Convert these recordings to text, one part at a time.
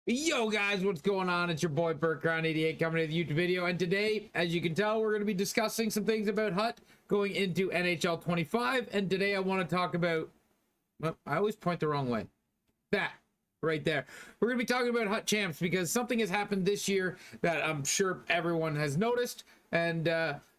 Yo guys, what's going on? It's your boy BurtCrown88 coming to the YouTube video, and today, as you can tell, we're going to be discussing some things about Hut going into NHL 25. And today I want to talk about, well, I always point the wrong way, that right there. We're going to be talking about Hut Champs because something has happened this year that I'm sure everyone has noticed, and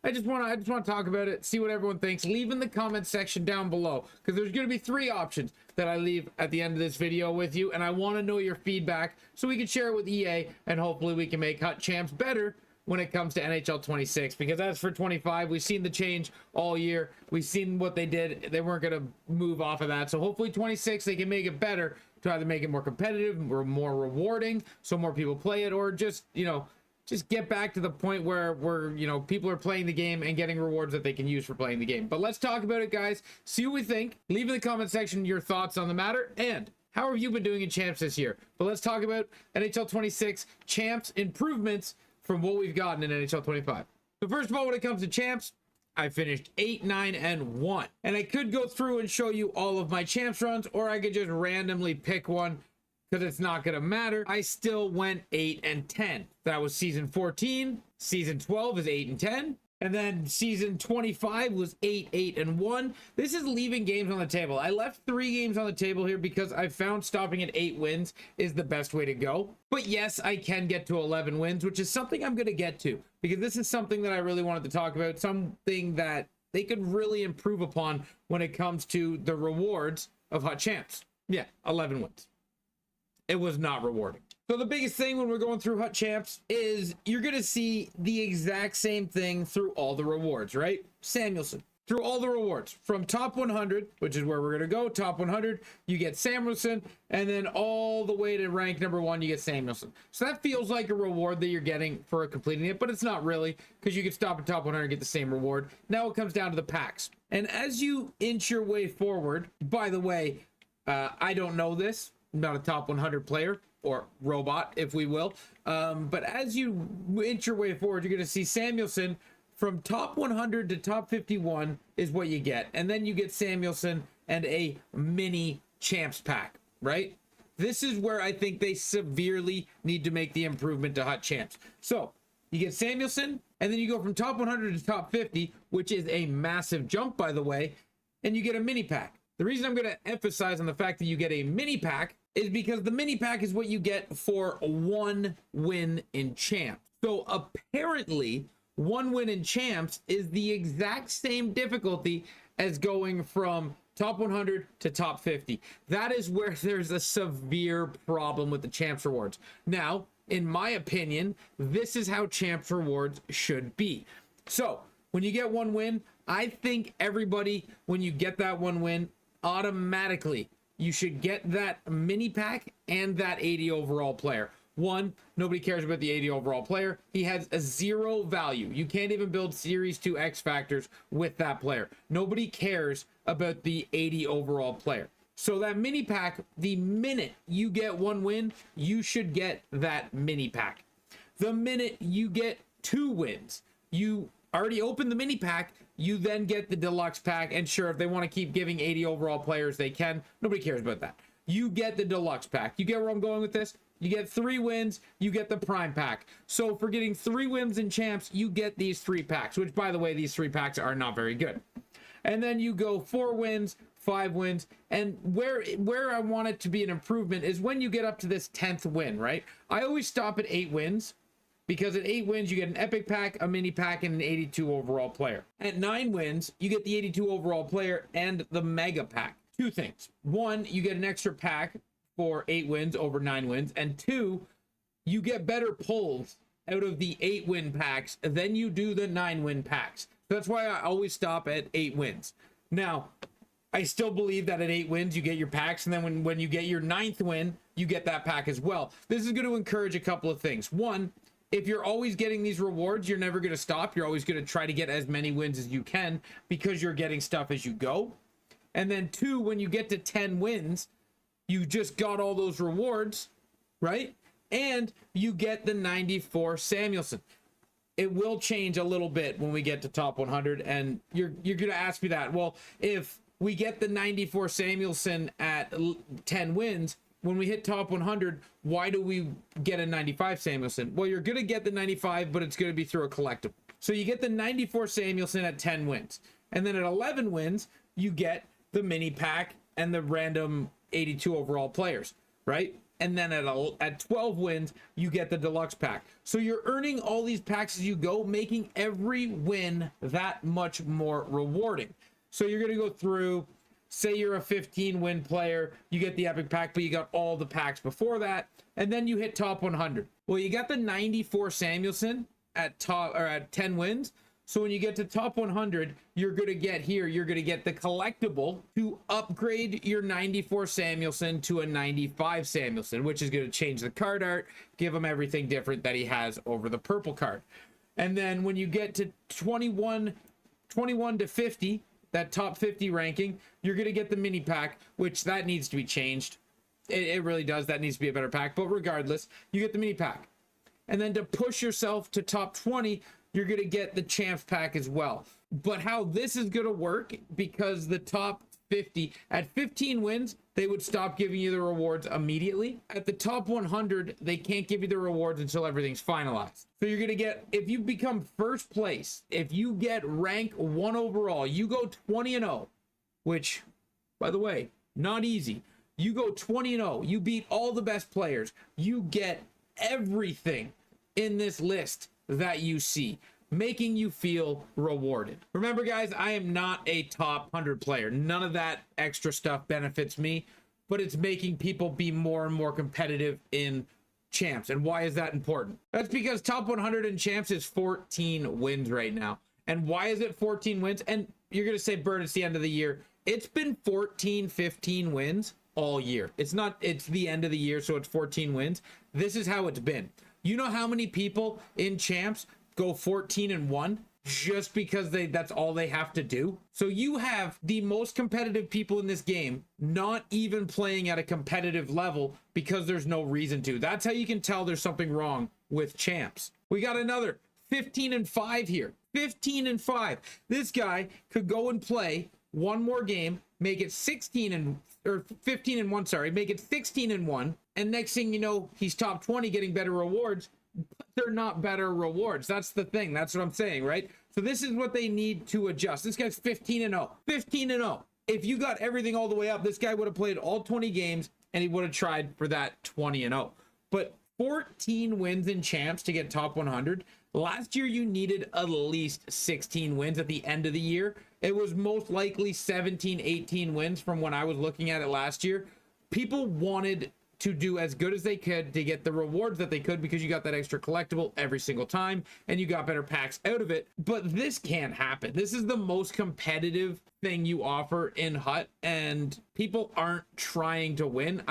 I just want to talk about it, see what everyone thinks. Leave in the comment section down below, because there's going to be three options that I leave at the end of this video with you, and I want to know your feedback so we can share it with EA, and hopefully we can make Hut Champs better when it comes to NHL 26. Because as for 25, we've seen the change all year. We've seen what they did. They weren't going to move off of that. So hopefully 26, they can make it better to either make it more competitive or more rewarding so more people play it, or just, just get back to the point where people are playing the game and getting rewards that they can use for playing the game. But let's talk about it, guys. See what we think. Leave in the comment section your thoughts on the matter, and how have you been doing in champs this year? But let's talk about NHL 26 champs improvements from what we've gotten in NHL 25. So first of all, when it comes to champs, I finished 8, 9, and 1. And I could go through and show you all of my champs runs, or I could just randomly pick one, because it's not going to matter. I still went 8 and 10. That was season 14. Season 12 is 8 and 10. And then season 25 was 8, 8, and 1. This is leaving games on the table. I left 3 games on the table here because I found stopping at 8 wins is the best way to go. But yes, I can get to 11 wins, which is something I'm going to get to, because this is something that I really wanted to talk about, something that they could really improve upon when it comes to the rewards of Hut Champs. Yeah, 11 wins. It was not rewarding. So the biggest thing when we're going through Hut Champs is you're going to see the exact same thing through all the rewards, right? Samuelsson. Through all the rewards. From top 100, which is where we're going to go, top 100, you get Samuelsson, and then all the way to rank number 1, you get Samuelsson. So that feels like a reward that you're getting for completing it, but it's not really, because you can stop at top 100 and get the same reward. Now it comes down to the packs. And as you inch your way forward, by the way, I don't know this. I'm not a top 100 player, or robot, if we will. But as you inch your way forward, you're going to see Samuelsson from top 100 to top 51 is what you get. And then you get Samuelsson and a mini champs pack, right? This is where I think they severely need to make the improvement to Hut Champs. So you get Samuelsson, and then you go from top 100 to top 50, which is a massive jump, by the way, and you get a mini pack. The reason I'm going to emphasize on the fact that you get a mini pack is because the mini pack is what you get for 1 win in champs. So apparently 1 win in champs is the exact same difficulty as going from top 100 to top 50. That is where there's a severe problem with the champs rewards. Now, in my opinion, this is how champs rewards should be. So when you get 1 win, I think everybody, when you get that 1 win, automatically you should get that mini pack and that 80 overall player. One, nobody cares about the 80 overall player. He has a 0 value. You can't even build Series 2 X factors with that player. Nobody cares about the 80 overall player. So that mini pack, the minute you get 1 win, you should get that mini pack. The minute you get 2 wins, you already opened the mini pack, you then get the deluxe pack, and sure, if they want to keep giving 80 overall players, they can. Nobody cares about that. You get the deluxe pack. You get where I'm going with this? You get 3 wins, you get the prime pack. So for getting 3 wins in champs, you get these 3 packs, which, by the way, these 3 packs are not very good. And then you go 4 wins, 5 wins, and where I want it to be an improvement is when you get up to this 10th win, right? I always stop at 8 wins, because at 8 wins, you get an epic pack, a mini pack, and an 82 overall player. At 9 wins, you get the 82 overall player and the mega pack. 2 things. 1, you get an extra pack for 8 wins over 9 wins. And 2, you get better pulls out of the 8 win packs than you do the 9 win packs. So that's why I always stop at 8 wins. Now, I still believe that at 8 wins, you get your packs. And then when you get your 9th win, you get that pack as well. This is going to encourage a couple of things. 1, if you're always getting these rewards, you're never going to stop. You're always going to try to get as many wins as you can because you're getting stuff as you go. And then 2, when you get to 10 wins, you just got all those rewards, right? And you get the 94 Samuelsson. It will change a little bit when we get to top 100. And you're going to ask me that. Well, if we get the 94 Samuelsson at 10 wins, when we hit top 100, why do we get a 95 Samuelson? Well, you're going to get the 95, but it's going to be through a collectible. So you get the 94 Samuelson at 10 wins. And then at 11 wins, you get the mini pack and the random 82 overall players, right? And then at 12 wins, you get the deluxe pack. So you're earning all these packs as you go, making every win that much more rewarding. So you're going to go through, say you're a 15 win player, you get the epic pack, but you got all the packs before that, and then you hit top 100. Well, you got the 94 Samuelson at 10 wins. So when you get to top 100, you're going to get the collectible to upgrade your 94 Samuelson to a 95 Samuelson, which is going to change the card art, give him everything different that he has over the purple card. And then when you get to 21 to 50, that top 50 ranking, you're going to get the mini pack, which that needs to be changed. It really does. That needs to be a better pack. But regardless, you get the mini pack. And then to push yourself to top 20, you're going to get the champs pack as well. But how this is going to work, because the top 50, at 15 wins, they would stop giving you the rewards immediately. At the top 100, they can't give you the rewards until everything's finalized. So you're going to get, if you become first place, if you get rank 1 overall, you go 20-0, which, by the way, not easy. You go 20-0, you beat all the best players, you get everything in this list that you see, making you feel rewarded. Remember, guys, I am not a top 100 player. None of that extra stuff benefits me, but it's making people be more and more competitive in champs. And why is that important? That's because top 100 in champs is 14 wins right now. And why is it 14 wins? And you're going to say, Bert, it's the end of the year. It's been 14, 15 wins all year. It's the end of the year, so it's 14 wins. This is how it's been. You know how many people in champs go 14-1 just because that's all they have to do? So you have the most competitive people in this game not even playing at a competitive level because there's no reason to. That's how you can tell there's something wrong with champs. We got another 15-5 here. 15-5. This guy could go and play one more game, make it 15-1, sorry, make it 16-1, and next thing you know, he's top 20 getting better rewards. But they're not better rewards. That's the thing. That's what I'm saying, right? So this is what they need to adjust. This guy's 15-0. 15-0. If you got everything all the way up, this guy would have played all 20 games and he would have tried for that 20-0. But 14 wins in champs to get top 100. Last year, you needed at least 16 wins at the end of the year. It was most likely 17, 18 wins from when I was looking at it last year. People wanted to do as good as they could to get the rewards that they could because you got that extra collectible every single time and you got better packs out of it. But this can't happen. This is the most competitive thing you offer in HUT and people aren't trying to win.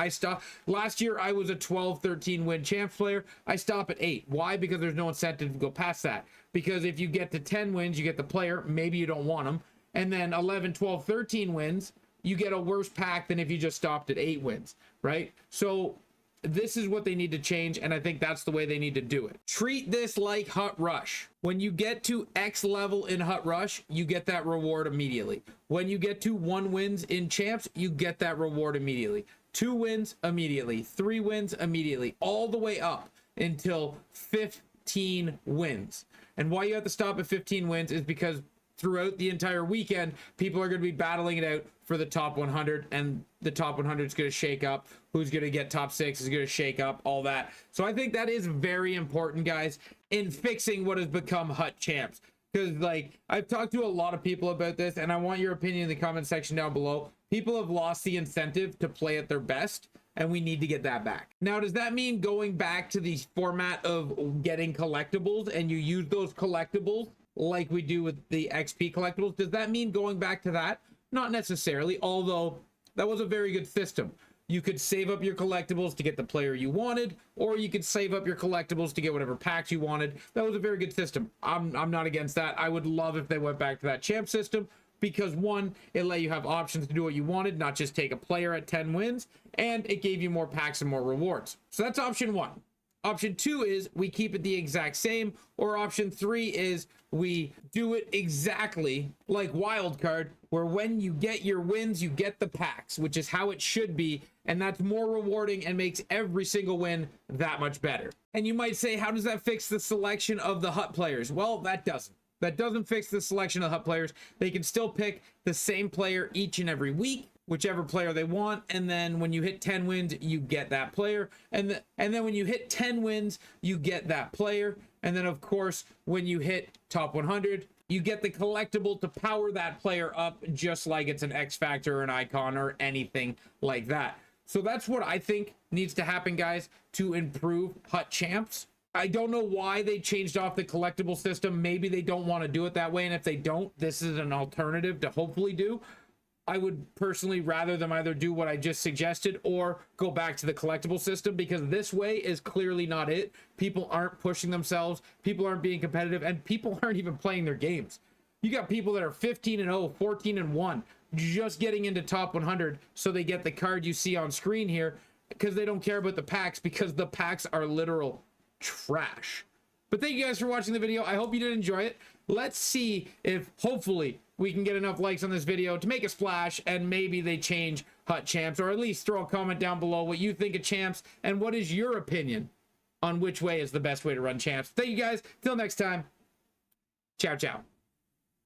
Last year I was a 12-13 win champs player. I stop at 8. Why? Because there's no incentive to go past that. Because if you get to 10 wins, you get the player, maybe you don't want them. And then 11, 12, 13 wins, you get a worse pack than if you just stopped at 8 wins, right? So this is what they need to change, and I think that's the way they need to do it. Treat this like HUT Rush. When you get to X level in HUT Rush, you get that reward immediately. When you get to 1 wins in champs, you get that reward immediately. 2 wins immediately. 3 wins immediately. All the way up until 15 wins. And why you have to stop at 15 wins is because throughout the entire weekend, people are going to be battling it out for the top 100, and the top 100 is going to shake up. Who's going to get top 6 is going to shake up, all that. So I think that is very important, guys, in fixing what has become HUT champs. Because, like, I've talked to a lot of people about this, and I want your opinion in the comment section down below. People have lost the incentive to play at their best, and we need to get that back. Now, does that mean going back to the format of getting collectibles, and you use those collectibles like we do with the XP collectibles? Does that mean going back to that? Not necessarily, although that was a very good system. You could save up your collectibles to get the player you wanted, or you could save up your collectibles to get whatever packs you wanted. That was a very good system. I'm not against that. I would love if they went back to that champ system because, one, it let you have options to do what you wanted, not just take a player at 10 wins, and it gave you more packs and more rewards. So that's option 1. Option 2 is we keep it the exact same, or option 3 is we do it exactly like wildcard, where when you get your wins, you get the packs, which is how it should be, and that's more rewarding and makes every single win that much better. And you might say, how does that fix the selection of the HUT players? Well, that doesn't fix the selection of HUT players. They can still pick the same player each and every week, whichever player they want, and then when you hit 10 wins, you get that player, and then when you hit 10 wins, you get that player, and then of course when you hit top 100, you get the collectible to power that player up, just like it's an X Factor or an icon or anything like that. So that's what I think needs to happen, guys, to improve HUT champs. I don't know why they changed off the collectible system. Maybe they don't want to do it that way, and if they don't, this is an alternative to hopefully do. I would personally rather them either do what I just suggested or go back to the collectible system, because this way is clearly not it. People aren't pushing themselves, people aren't being competitive, and people aren't even playing their games. You got people that are 15-0, 14-1, just getting into top 100 so they get the card you see on screen here, because they don't care about the packs, because the packs are literal trash. But thank you guys for watching the video. I hope you did enjoy it. Let's see if hopefully we can get enough likes on this video to make a splash, and maybe they change HUT champs, or at least throw a comment down below what you think of champs and what is your opinion on which way is the best way to run champs. Thank you guys. Till next time. Ciao, ciao.